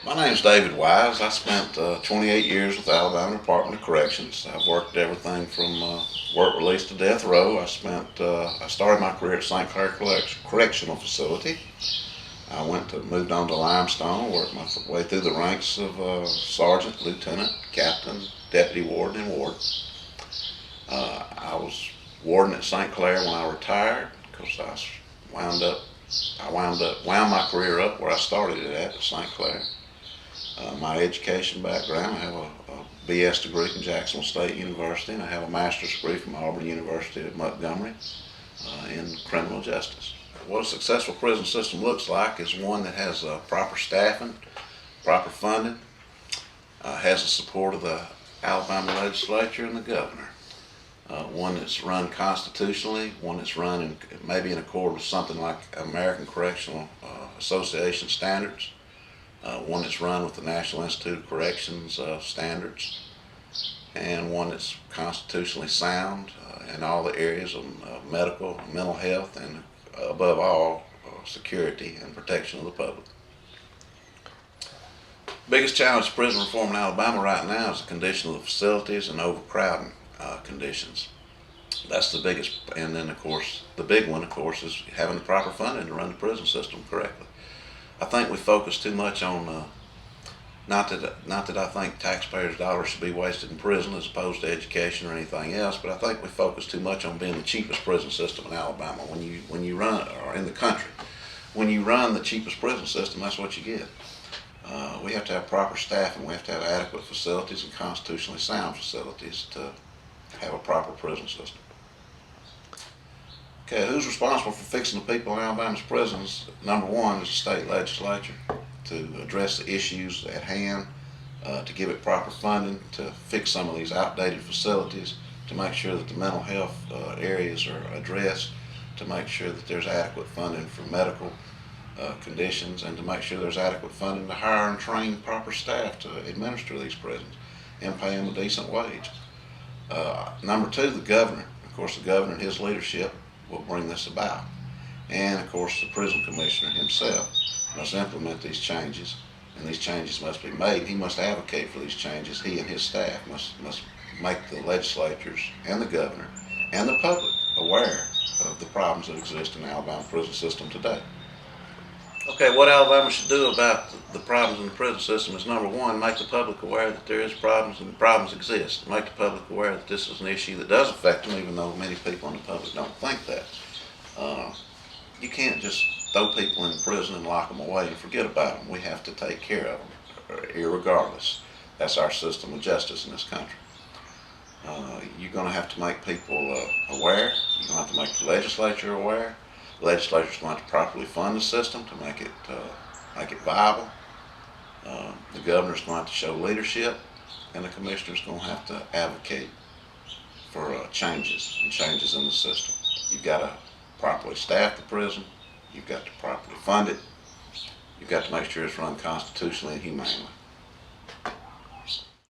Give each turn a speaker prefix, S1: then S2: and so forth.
S1: My name's David Wise. I spent 28 years with the Alabama Department of Corrections. I've worked everything from work release to death row. I started my career at St. Clair Correctional Facility. I moved on to Limestone, worked my way through the ranks of sergeant, lieutenant, captain, deputy warden, and ward. I was warden at St. Clair when I retired because I wound my career up where I started it at St. Clair. My education background, I have a BS degree from Jacksonville State University, and I have a master's degree from Auburn University at Montgomery in criminal justice. What a successful prison system looks like is one that has proper staffing, proper funding, has the support of the Alabama legislature and the governor. One that's run constitutionally, one that's run maybe in accord with something like American Correctional Association standards, one that's run with the National Institute of Corrections standards, and one that's constitutionally sound in all the areas of medical, mental health, and above all, security and protection of the public. Biggest challenge to prison reform in Alabama right now is the condition of the facilities and overcrowding conditions. That's the biggest, and then of course the big one, of course, is having the proper funding to run the prison system correctly. I think we focus too much on not that I think taxpayers' dollars should be wasted in prison as opposed to education or anything else, but I think we focus too much on being the cheapest prison system in Alabama. When you run, or in the country, when you run the cheapest prison system, that's what you get. We have to have proper staffing. We have to have adequate facilities and constitutionally sound facilities to have a proper prison system. Okay, who's responsible for fixing the people in Alabama's prisons? Number one is the state legislature to address the issues at hand, to give it proper funding, to fix some of these outdated facilities, to make sure that the mental health areas are addressed, to make sure that there's adequate funding for medical conditions, and to make sure there's adequate funding to hire and train proper staff to administer these prisons and pay them a decent wage. Number two, the governor. Of course, the governor and his leadership will bring this about. And of course, the prison commissioner himself must implement these changes, and these changes must be made. He must advocate for these changes. He and his staff must make the legislatures and the governor and the public aware of the problems that exist in the Alabama prison system today. Okay, what Alabama should do about the problems in the prison system is, number one, make the public aware that there is problems and the problems exist. Make the public aware that this is an issue that does affect them, even though many people in the public don't think that. You can't just throw people in prison and lock them away and forget about them. We have to take care of them, irregardless. That's our system of justice in this country. You're going to have to make people aware. You're going to have to make the legislature aware. The legislature is going to properly fund the system to make it viable. The governor is going to have to show leadership, and the commissioner is going to have to advocate for changes in the system. You've got to properly staff the prison. You've got to properly fund it. You've got to make sure it's run constitutionally and humanely.